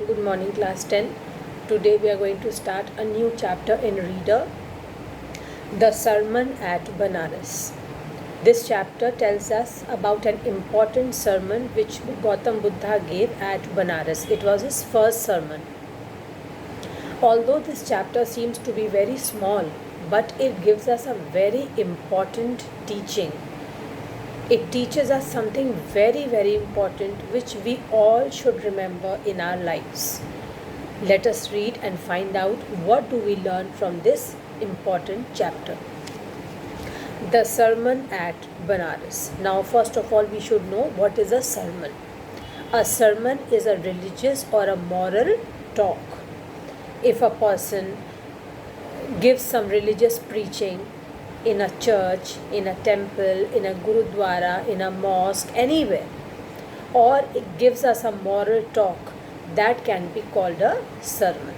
Good morning, class 10. Today we are going to start a new chapter in Reader, The Sermon at Banaras. This chapter tells us about an important sermon which Gautam Buddha gave at Banaras. It was his first sermon. Although this chapter seems to be very small, but it gives us a very important teaching. It teaches us something very, very important which we all should remember in our lives. Let us read and find out what do we learn from this important chapter. The Sermon at Banaras. Now, first of all, we should know what is a sermon. A sermon is a religious or a moral talk. If a person gives some religious preaching in a church, in a temple, in a gurudwara, in a mosque, anywhere, or it gives us a moral talk, that can be called a sermon.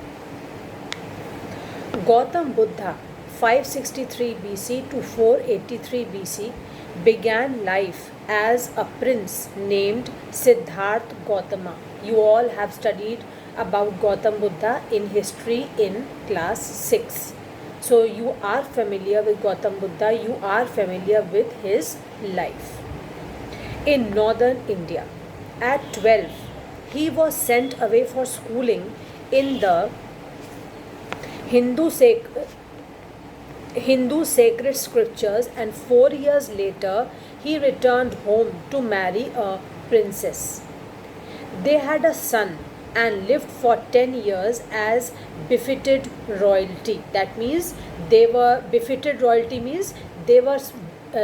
Gautam Buddha, 563 BC to 483 BC, began life as a prince named Siddhartha Gautama. You all have studied about Gautam Buddha in history in class 6. So you are familiar with Gautam Buddha, you are familiar with his life. In northern India, at 12, he was sent away for schooling in the Hindu sacred scriptures, and 4 years later he returned home to marry a princess. They had a son and lived for 10 years as befitted royalty. That means befitted royalty means they were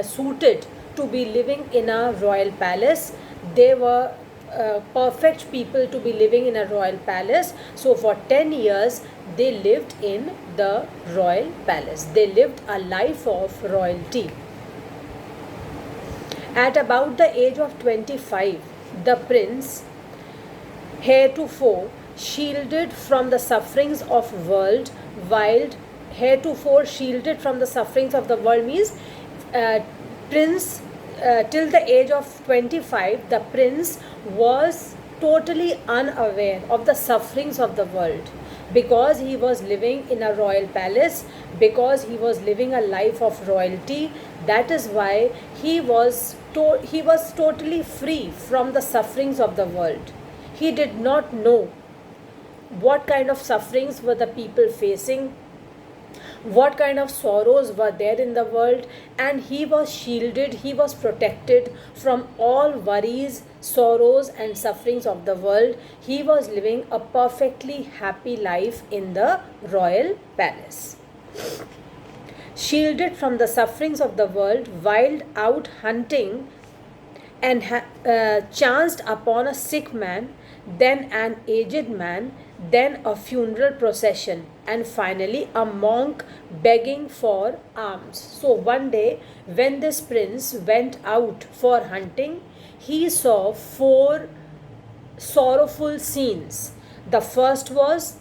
suited to be living in a royal palace. They were perfect people to be living in a royal palace. So for 10 years they lived in the royal palace. They lived a life of royalty. At about the age of 25, the prince, heretofore shielded from the sufferings of world, while heretofore shielded from the sufferings of the world means prince till the age of 25, the prince was totally unaware of the sufferings of the world, because he was living in a royal palace, because he was living a life of royalty. That is why he was totally free from the sufferings of the world. He did not know what kind of sufferings were the people facing, what kind of sorrows were there in the world, and he was shielded, he was protected from all worries, sorrows and sufferings of the world. He was living a perfectly happy life in the royal palace. Shielded from the sufferings of the world, while out hunting, and chanced upon a sick man, then an aged man, then a funeral procession, and finally a monk begging for alms. So one day when this prince went out for hunting, he saw 4 sorrowful scenes. The first was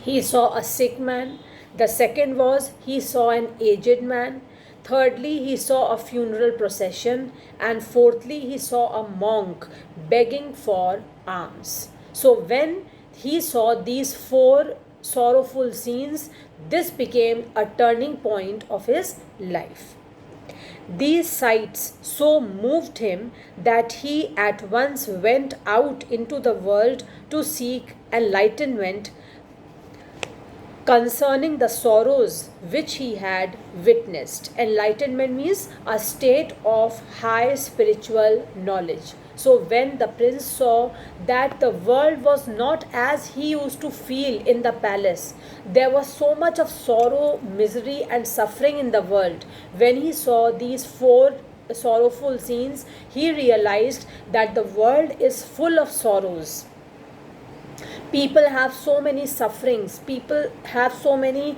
he saw a sick man. The second was he saw an aged man. Thirdly, he saw a funeral procession. And fourthly, he saw a monk begging for alms. So when he saw these 4 sorrowful scenes, this became a turning point of his life. These sights so moved him that he at once went out into the world to seek enlightenment concerning the sorrows which he had witnessed. Enlightenment means a state of high spiritual knowledge. So when the prince saw that the world was not as he used to feel in the palace, there was so much of sorrow, misery and suffering in the world. When he saw these 4 sorrowful scenes, he realized that the world is full of sorrows. People have so many sufferings, people have so many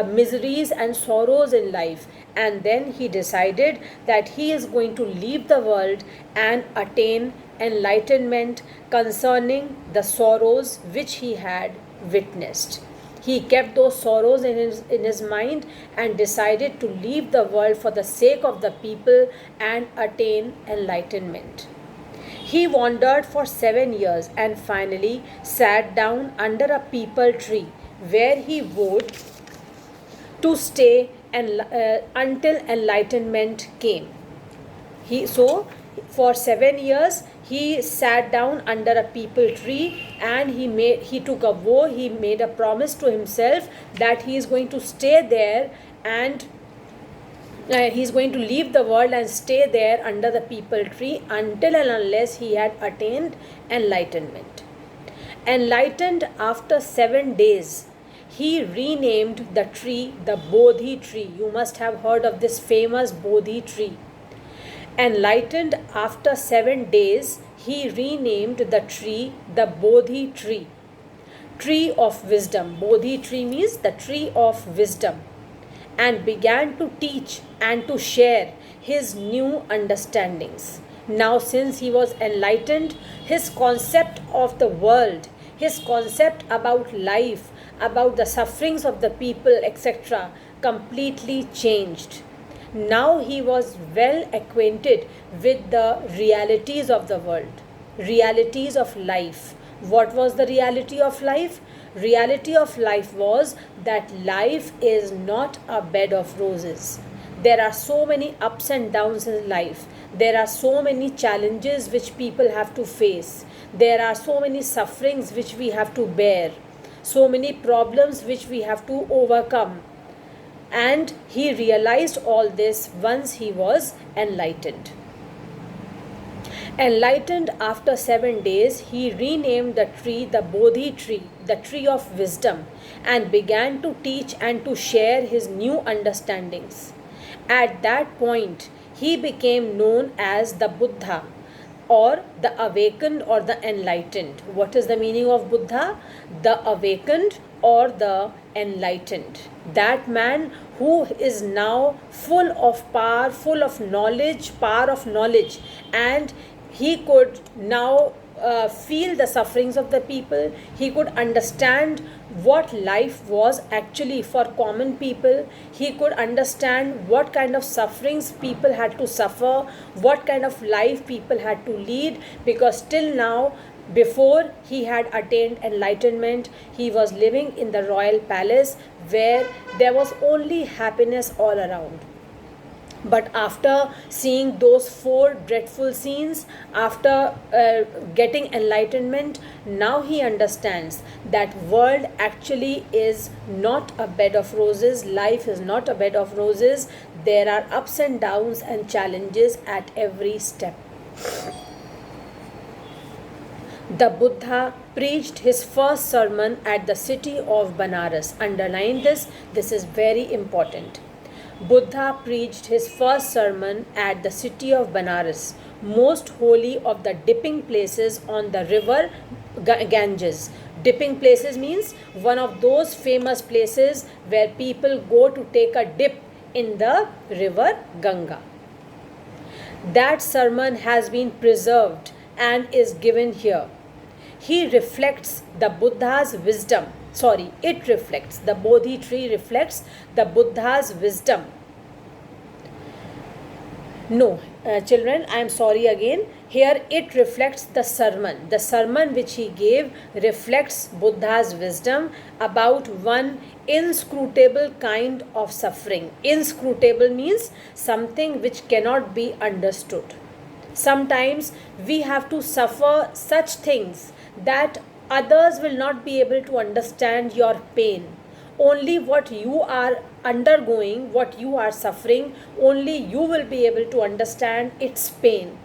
miseries and sorrows in life. And then he decided that he is going to leave the world and attain enlightenment concerning the sorrows which he had witnessed. He kept those sorrows in his mind and decided to leave the world for the sake of the people and attain enlightenment. He wandered for 7 years and finally sat down under a peepal tree where he vowed to stay until enlightenment came. So for 7 years he sat down under a peepal tree and he took a vow, he made a promise to himself that he is going to stay there and he's going to leave the world and stay there under the peepal tree until and unless he had attained enlightenment. Enlightened after 7 days, he renamed the tree the Bodhi tree. You must have heard of this famous Bodhi tree. Enlightened after 7 days, he renamed the tree the Bodhi tree. Tree of wisdom. Bodhi tree means the tree of wisdom. And began to teach and to share his new understandings. Now, since he was enlightened, his concept of the world, his concept about life, about the sufferings of the people, etc., completely changed. Now he was well acquainted with the realities of the world, realities of life. What was the reality of life? Reality of life was that life is not a bed of roses. There are so many ups and downs in life. There are so many challenges which people have to face. There are so many sufferings which we have to bear. So many problems which we have to overcome. And he realized all this once he was enlightened. Enlightened after 7 days, he renamed the tree the Bodhi tree, the tree of wisdom, and began to teach and to share his new understandings. At that point, he became known as the Buddha, or the awakened or the enlightened. What is the meaning of Buddha? The awakened or the enlightened. That man who is now full of power, full of knowledge, power of knowledge, and he could now feel the sufferings of the people. He could understand what life was actually for common people. He could understand what kind of sufferings people had to suffer, what kind of life people had to lead, because till now, before he had attained enlightenment, he was living in the royal palace where there was only happiness all around. But after seeing those 4 dreadful scenes, after getting enlightenment, now he understands that world actually is not a bed of roses. Life is not a bed of roses. There are ups and downs and challenges at every step. The Buddha preached his first sermon at the city of Banaras. Underline this. This is very important. Buddha preached his first sermon at the city of Banaras, most holy of the dipping places on the river Ganges. Dipping places means one of those famous places where people go to take a dip in the river Ganga. That sermon has been preserved and is given here. He reflects the Buddha's wisdom. It reflects, the Bodhi tree reflects the Buddha's wisdom. No, children, I am sorry again. Here it reflects the sermon. The sermon which he gave reflects Buddha's wisdom about one inscrutable kind of suffering. Inscrutable means something which cannot be understood. Sometimes we have to suffer such things that others will not be able to understand your pain. Only what you are undergoing, what you are suffering, only you will be able to understand its pain.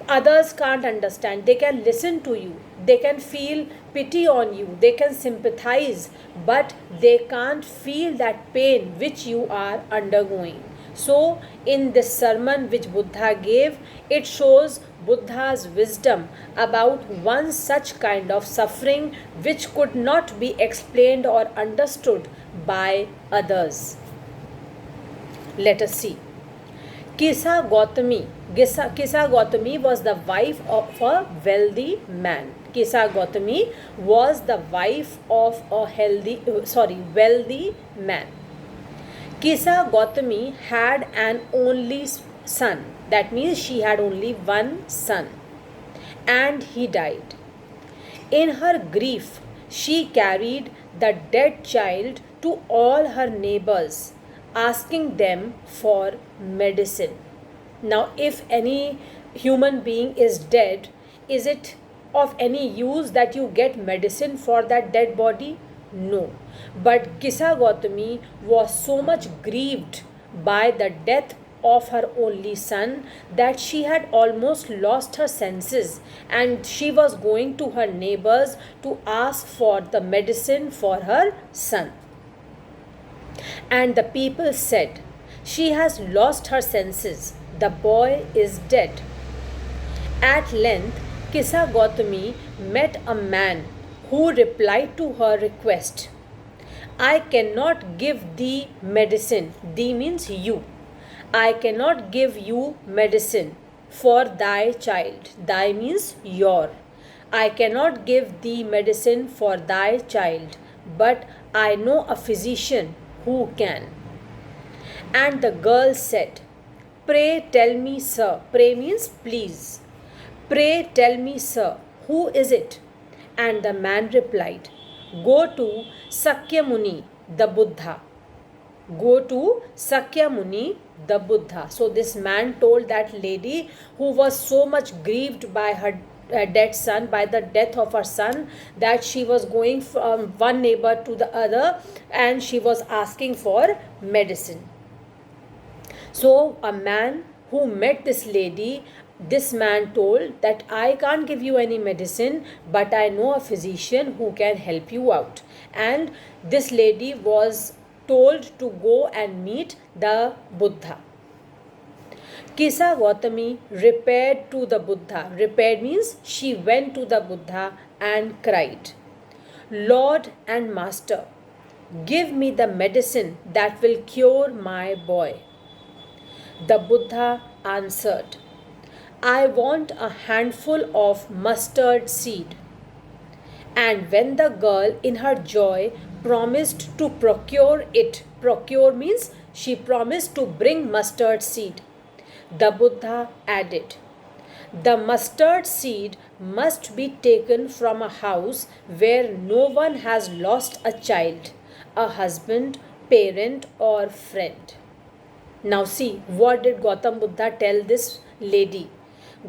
Others can't understand. They can listen to you. They can feel pity on you. They can sympathize, but they can't feel that pain which you are undergoing. So, in this sermon which Buddha gave, it shows Buddha's wisdom about one such kind of suffering which could not be explained or understood by others. Let us see. Kisa Gautami was the wife of a wealthy man. Kisa Gautami was the wife of a wealthy man. Kisa Gautami had an only son. That means she had only one son. and he died. In her grief, she carried the dead child to all her neighbors, asking them for medicine. Now, if any human being is dead, is it of any use that you get medicine for that dead body? No. But Kisa Gautami was so much grieved by the death of her only son that she had almost lost her senses, and she was going to her neighbors to ask for the medicine for her son. And the people said, "She has lost her senses. The boy is dead." At length, Kisa Gautami met a man who replied to her request. "I cannot give thee medicine." Thee means you. "I cannot give you medicine for thy child." Thy means your. "I cannot give thee medicine for thy child, but I know a physician who can." And the girl said, "Pray tell me, sir." Pray means please. "Pray tell me, sir, who is it?" And the man replied, "Go to Sakya Muni, the Buddha." Go to Sakya Muni, the Buddha. So this man told that lady who was so much grieved by her dead son, by the death of her son, that she was going from one neighbor to the other and she was asking for medicine. So a man who met this lady, this man told that "I can't give you any medicine, but I know a physician who can help you out." And this lady was told to go and meet the Buddha. Kisa Gautami repaired to the Buddha. Repaired means she went to the Buddha and cried, "Lord and Master, give me the medicine that will cure my boy." The Buddha answered, "I want a handful of mustard seed." And when the girl in her joy promised to procure it, procure means she promised to bring mustard seed, the Buddha added, "The mustard seed must be taken from a house where no one has lost a child, a husband, parent or friend." Now see, what did Gautam Buddha tell this lady?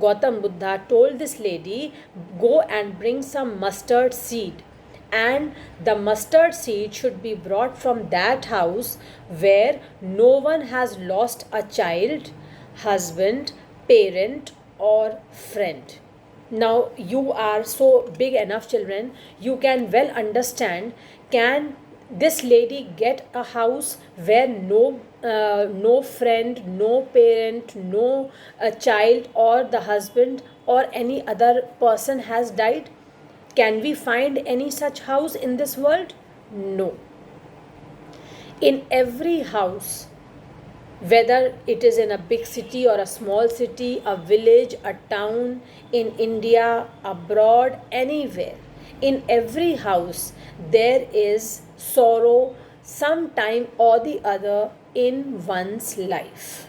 Gautam Buddha told this lady, "Go and bring some mustard seed." And the mustard seed should be brought from that house where no one has lost a child, husband, parent or friend. Now you are so big enough, children, you can well understand, can this lady get a house where no friend, no parent, no child or the husband or any other person has died? Can we find any such house in this world? No. In every house, whether it is in a big city or a small city, a village, a town, in India, abroad, anywhere, in every house there is sorrow sometime or the other in one's life.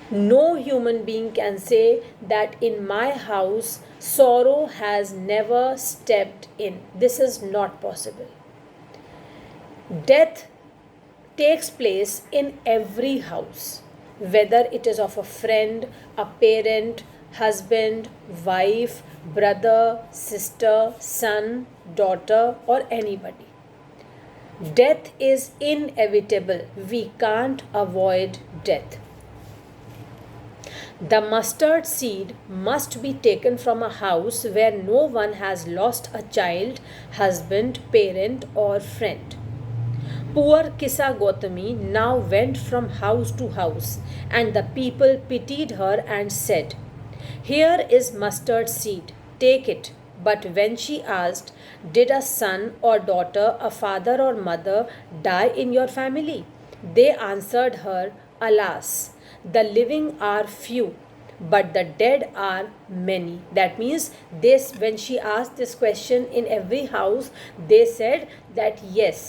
No human being can say that in my house sorrow has never stepped in. This is not possible. Death takes place in every house, whether it is of a friend, a parent, husband, wife, brother, sister, son, daughter, or anybody. Death is inevitable. We can't avoid death. The mustard seed must be taken from a house where no one has lost a child, husband, parent, or friend. Poor Kisa Gautami now went from house to house, and the people pitied her and said, "Here is mustard seed, take it." But when she asked, "Did a son or daughter, a father or mother die in your family?" they answered her, "Alas, the living are few, but the dead are many." That means this, when she asked this question in every house, they said that yes,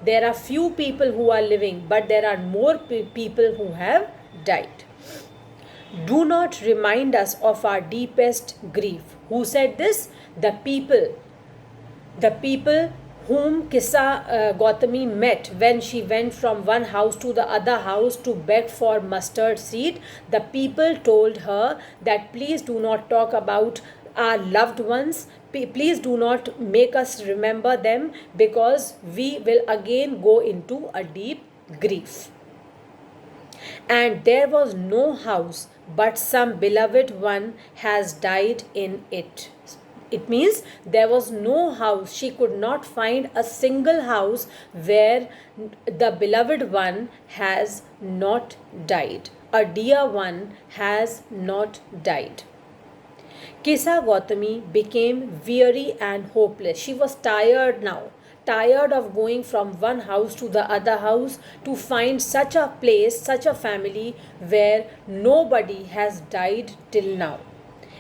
there are few people who are living, but there are more people who have died. Do not remind us of our deepest grief. Who said this? The people. The people whom Kissa Gautami met when she went from one house to the other house to beg for mustard seed. The people told her that please do not talk about our loved ones. Please do not make us remember them, because we will again go into a deep grief. And there was no house, but some beloved one has died in it. It means there was no house. She could not find a single house where the beloved one has not died. A dear one has not died. Kissa Gautami became weary and hopeless. She was tired now, tired of going from one house to the other house to find such a place, such a family where nobody has died till now.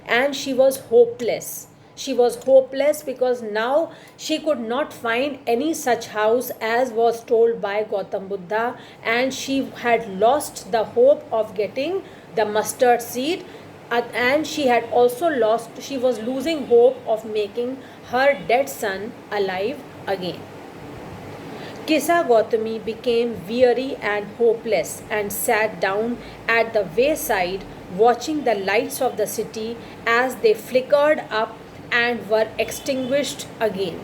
And she was hopeless. She was hopeless because now she could not find any such house as was told by Gautam Buddha, and she had lost the hope of getting the mustard seed, and she was losing hope of making her dead son alive again. Kissa Gautami became weary and hopeless and sat down at the wayside, watching the lights of the city as they flickered up and were extinguished again.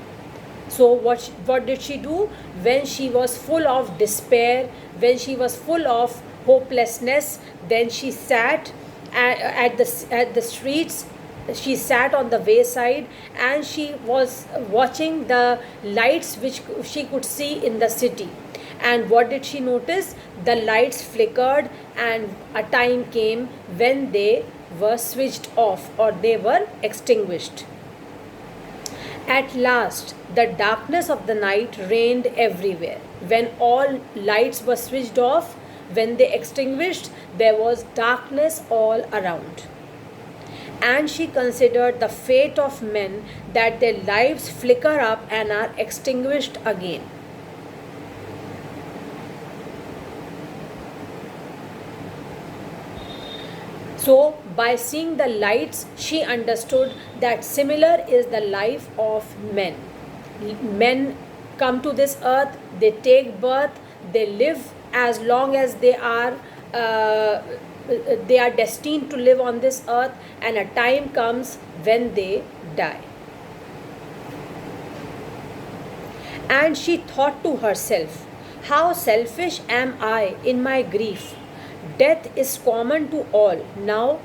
So what did she do? When she was full of despair, when she was full of hopelessness, then she sat at the streets. She sat on the wayside and she was watching the lights which she could see in the city. And what did she notice? The lights flickered, and a time came when they were switched off, or they were extinguished. At last, the darkness of the night reigned everywhere. When all lights were switched off, when they extinguished, there was darkness all around. And she considered the fate of men, that their lives flicker up and are extinguished again. So, by seeing the lights, she understood that similar is the life of men. Men come to this earth, they take birth, they live as long as they are destined to live on this earth, and a time comes when they die. And she thought to herself, how selfish am I in my grief. Death is common to all. Now,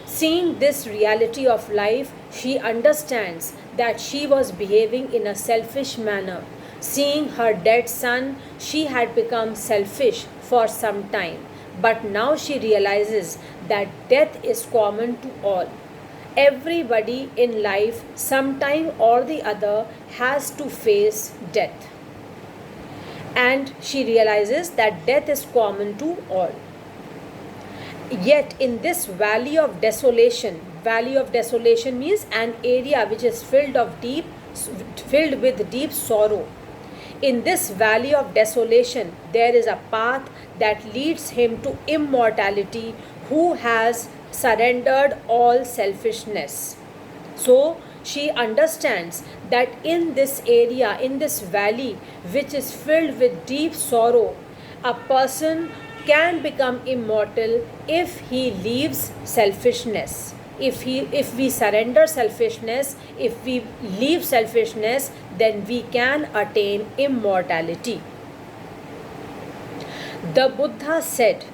seeing this reality of life, she understands that she was behaving in a selfish manner. Seeing her dead son, she had become selfish for some time. But now she realizes that death is common to all. Everybody in life, sometime or the other, has to face death. And she realizes that death is common to all. Yet in this valley of desolation means an area which is filled with deep sorrow. In this valley of desolation, there is a path that leads him to immortality, who has surrendered all selfishness. So she understands that in this area, in this valley which is filled with deep sorrow, a person can become immortal if he leaves selfishness. If we surrender selfishness, if we leave selfishness, then we can attain immortality. The Buddha said,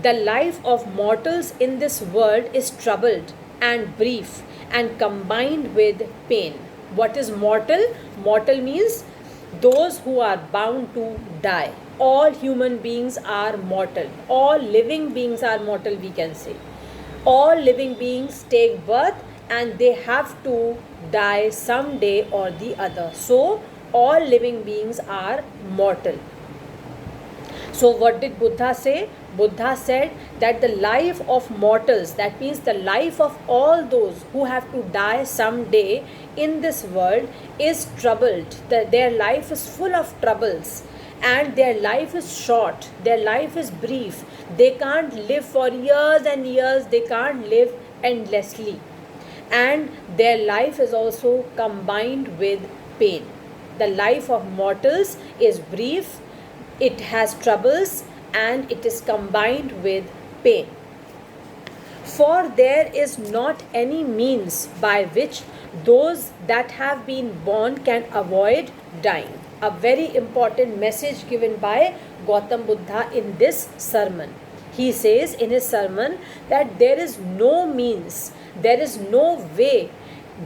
the life of mortals in this world is troubled and brief and combined with pain. What is mortal? Mortal means those who are bound to die. All human beings are mortal. All living beings are mortal, we can say. All living beings take birth and they have to die someday or the other. So, all living beings are mortal. So, what did Buddha say? Buddha said that the life of mortals, that means the life of all those who have to die someday in this world, is troubled. Their life is full of troubles. and their life is short, their life is brief. They can't live for years and years, they can't live endlessly. And their life is also combined with pain. The life of mortals is brief, it has troubles, and it is combined with pain. For there is not any means by which those that have been born can avoid dying. A very important message given by Gautam Buddha in this sermon. He says in his sermon that there is no means, there is no way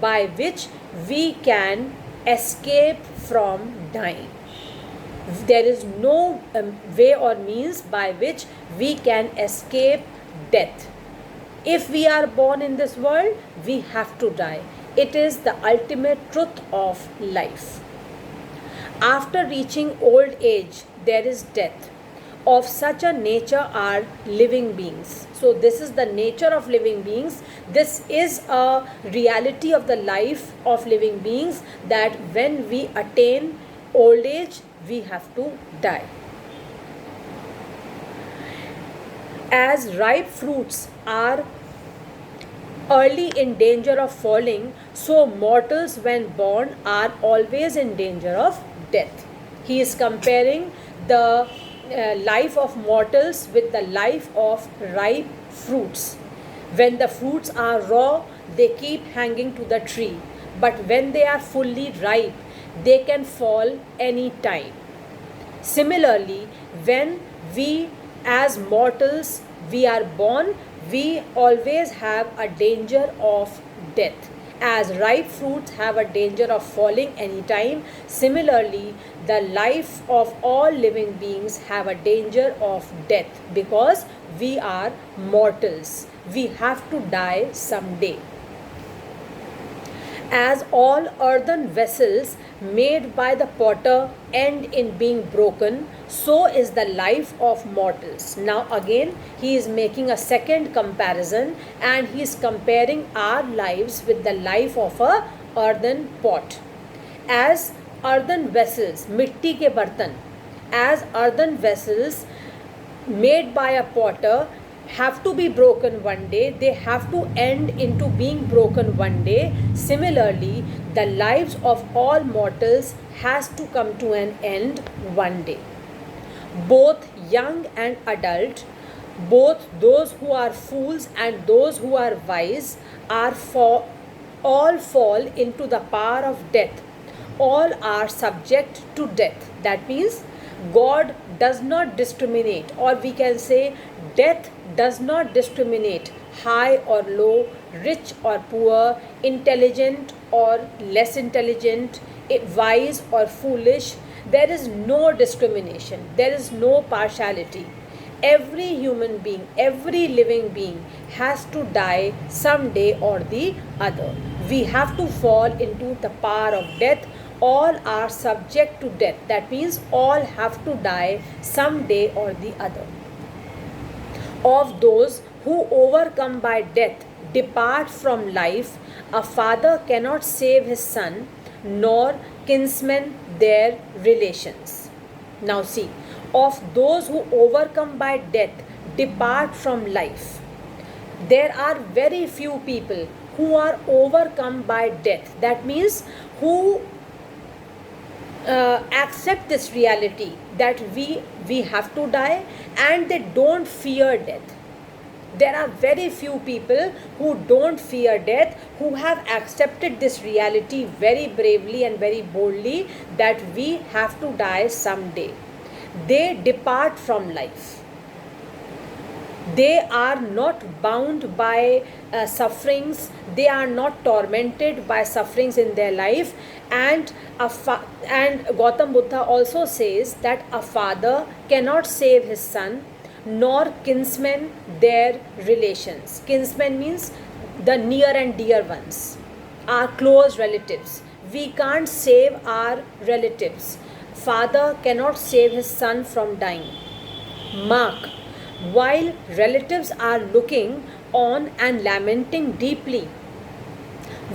by which we can escape from dying. There is no way or means by which we can escape death. If we are born in this world, we have to die. It is the ultimate truth of life. After reaching old age, there is death. Of such a nature are living beings. So this is the nature of living beings. This is a reality of the life of living beings, that when we attain old age, we have to die. As ripe fruits are early in danger of falling, so mortals when born are always in danger of death. He is comparing the life of mortals with the life of ripe fruits. When the fruits are raw, they keep hanging to the tree, but when they are fully ripe, they can fall any time. Similarly, when we as mortals we are born, we always have a danger of death. As ripe fruits have a danger of falling anytime, similarly the life of all living beings have a danger of death, because we are mortals. We have to die someday. As all earthen vessels made by the potter end in being broken, so is the life of mortals. Now again he is making a second comparison, and he is comparing our lives with the life of a earthen pot. As earthen vessels, mitti ke bartan, as earthen vessels made by a potter have to be broken one day, they have to end into being broken one day. Similarly, the lives of all mortals has to come to an end one day. Both young and adult, both those who are fools and those who are wise, all fall into the power of death. All are subject to death. That means God does not discriminate, or we can say death does not discriminate high or low, rich or poor, intelligent or less intelligent, wise or foolish. There is no discrimination, there is no partiality. Every human being, every living being has to die someday or the other. We have to fall into the power of death. All are subject to death. That means all have to die someday or the other. Of those who overcome by death depart from life, a father cannot save his son, nor kinsmen their relations. Now see, of those who overcome by death depart from life. There are very few people who are overcome by death. That means who accept this reality that we have to die, and they don't fear death. There are very few people who don't fear death, who have accepted this reality very bravely and very boldly, that we have to die someday. They depart from life. They are not bound by sufferings, they are not tormented by sufferings in their life. And Gautam Buddha also says that a father cannot save his son, nor kinsmen their relations. Kinsmen means the near and dear ones, our close relatives. We can't save our relatives. Father cannot save his son from dying. Mark, while relatives are looking on and lamenting deeply,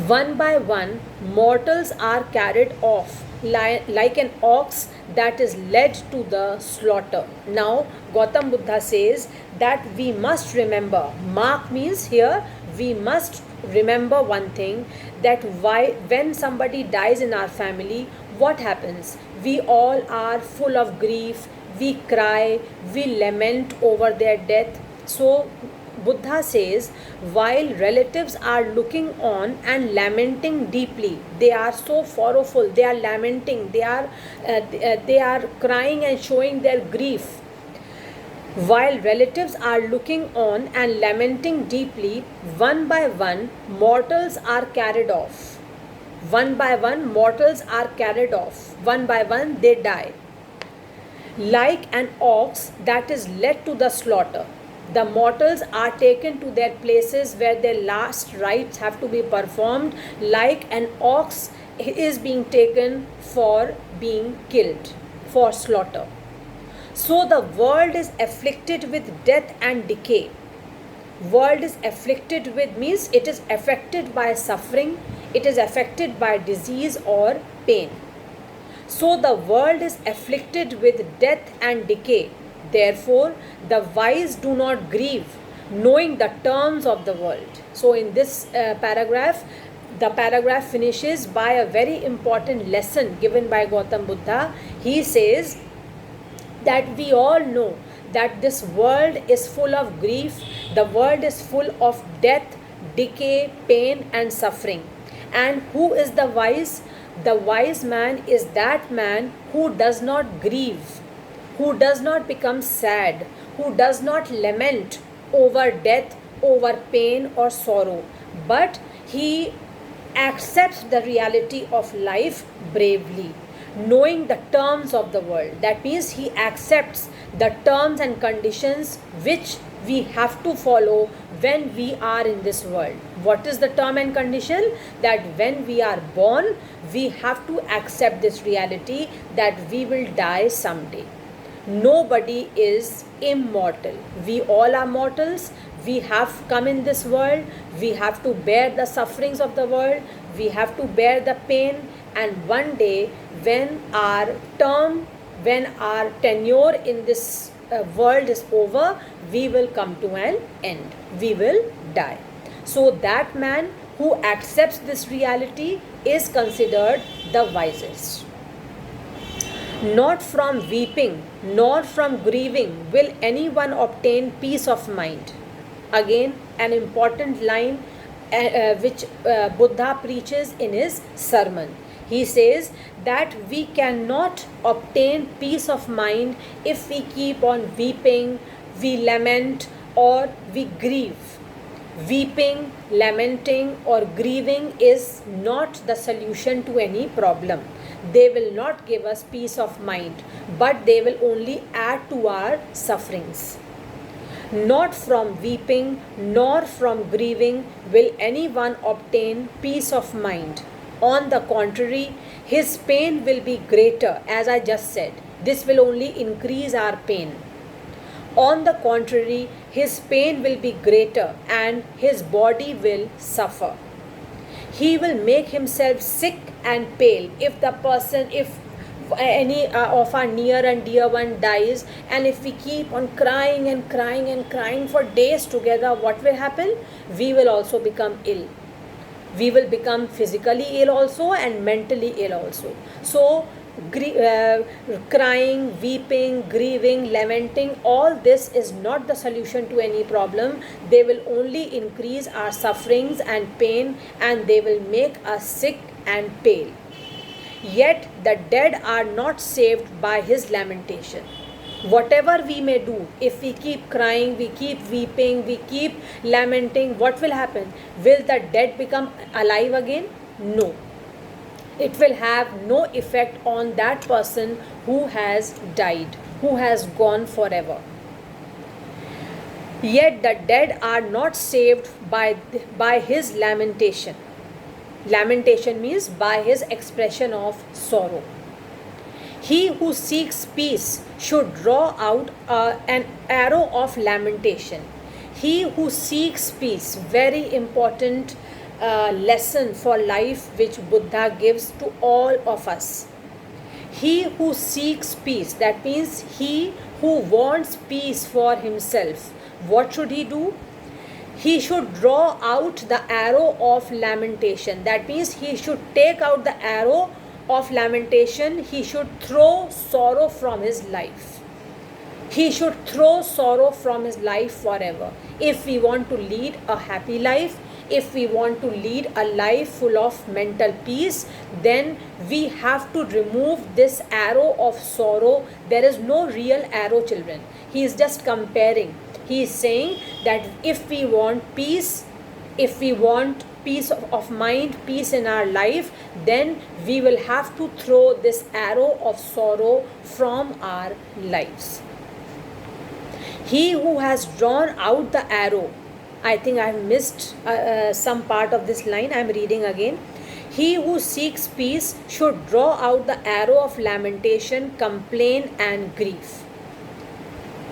One by one, mortals are carried off like an ox that is led to the slaughter. Now, Gautam Buddha says that we must remember, mark means here, we must remember one thing, that when somebody dies in our family, what happens? We all are full of grief, we cry, we lament over their death. So, Buddha says, while relatives are looking on and lamenting deeply, they are so sorrowful, they are lamenting, they are crying and showing their grief. While relatives are looking on and lamenting deeply, one by one, mortals are carried off. One by one, mortals are carried off. One by one, they die. Like an ox that is led to the slaughter, the mortals are taken to their places where their last rites have to be performed, like an ox is being taken for being killed, for slaughter. So the world is afflicted with death and decay. World is afflicted with means it is affected by suffering, it is affected by disease or pain. So the world is afflicted with death and decay. Therefore, the wise do not grieve, knowing the terms of the world. So in this paragraph, the paragraph finishes by a very important lesson given by Gautam Buddha. He says that we all know that this world is full of grief, the world is full of death, decay, pain and suffering. And who is the wise? The wise man is that man who does not grieve, who does not become sad, who does not lament over death, over pain or sorrow, but he accepts the reality of life bravely, knowing the terms of the world. That means he accepts the terms and conditions which we have to follow when we are in this world. What is the term and condition? That when we are born, we have to accept this reality that we will die someday. Nobody is immortal. We all are mortals. We have come in this world. We have to bear the sufferings of the world. We have to bear the pain. And one day, when our tenure in this world is over, we will come to an end. We will die. So that man who accepts this reality is considered the wisest. Not from weeping nor from grieving will anyone obtain peace of mind. Again, an important line which Buddha preaches in his sermon. He says that we cannot obtain peace of mind if we keep on weeping, we lament or we grieve. Weeping, lamenting or grieving is not the solution to any problem. They will not give us peace of mind, but they will only add to our sufferings. Not from weeping nor from grieving will anyone obtain peace of mind. On the contrary, his pain will be greater, as I just said. This will only increase our pain. On the contrary, his pain will be greater and his body will suffer. He will make himself sick and pale. If any of our near and dear one dies, and if we keep on crying and crying and crying for days together, what will happen? We will also become ill. We will become physically ill also and mentally ill also. So crying, weeping, grieving, lamenting, all this is not the solution to any problem. They will only increase our sufferings and pain, and they will make us sick and pale. Yet the dead are not saved by his lamentation. Whatever we may do, if we keep crying, we keep weeping, we keep lamenting, what will happen? Will the dead become alive again? No. It will have no effect on that person who has died, who has gone forever. Yet the dead are not saved by his lamentation. Lamentation means by his expression of sorrow. He who seeks peace should draw out an arrow of lamentation. He who seeks peace, very important lesson for life which Buddha gives to all of us. He who seeks peace, that means he who wants peace for himself, what should he do? He should draw out the arrow of lamentation. That means he should take out the arrow of lamentation. He should throw sorrow from his life. He should throw sorrow from his life forever. If we want to lead a happy life, if we want to lead a life full of mental peace, then we have to remove this arrow of sorrow. There is no real arrow, children. He is just comparing. He is saying that if we want peace, if we want peace of mind, peace in our life, then we will have to throw this arrow of sorrow from our lives. He who has drawn out the arrow, I think I have missed some part of this line, I am reading again. He who seeks peace should draw out the arrow of lamentation, complaint and grief.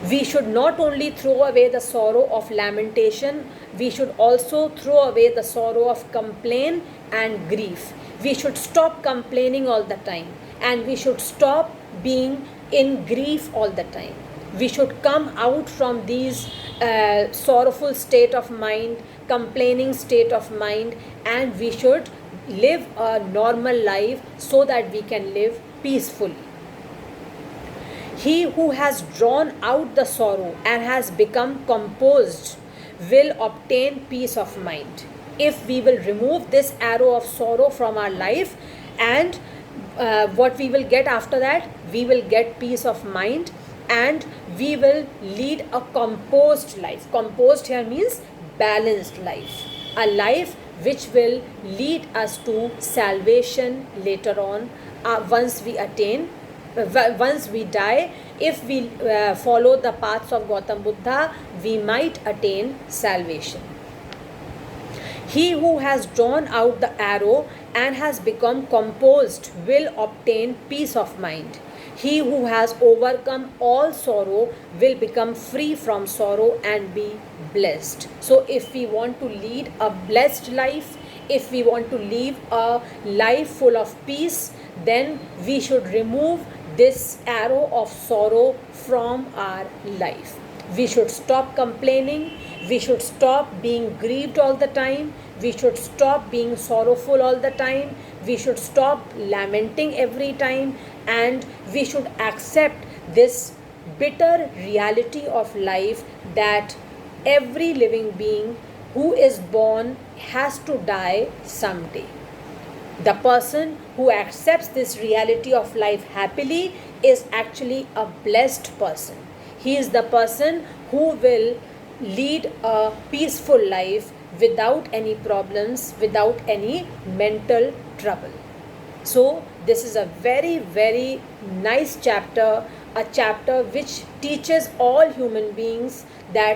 We should not only throw away the sorrow of lamentation, we should also throw away the sorrow of complaint and grief. We should stop complaining all the time, and we should stop being in grief all the time. We should come out from these sorrowful state of mind, complaining state of mind, and we should live a normal life so that we can live peacefully. He who has drawn out the sorrow and has become composed will obtain peace of mind. If we will remove this arrow of sorrow from our life, and what we will get after that, we will get peace of mind, and we will lead a composed life. Composed here means balanced life, a life which will lead us to salvation later on, once we die. If we follow the paths of Gautam Buddha, we might attain salvation. He who has drawn out the arrow and has become composed will obtain peace of mind. He who has overcome all sorrow will become free from sorrow and be blessed. So if we want to lead a blessed life, if we want to live a life full of peace, then we should remove this arrow of sorrow from our life. We should stop complaining. We should stop being grieved all the time. We should stop being sorrowful all the time. We should stop lamenting every time, and we should accept this bitter reality of life that every living being who is born has to die someday. The person who accepts this reality of life happily is actually a blessed person. He is the person who will lead a peaceful life without any problems, without any mental trouble. So this is a very, very nice chapter, a chapter which teaches all human beings that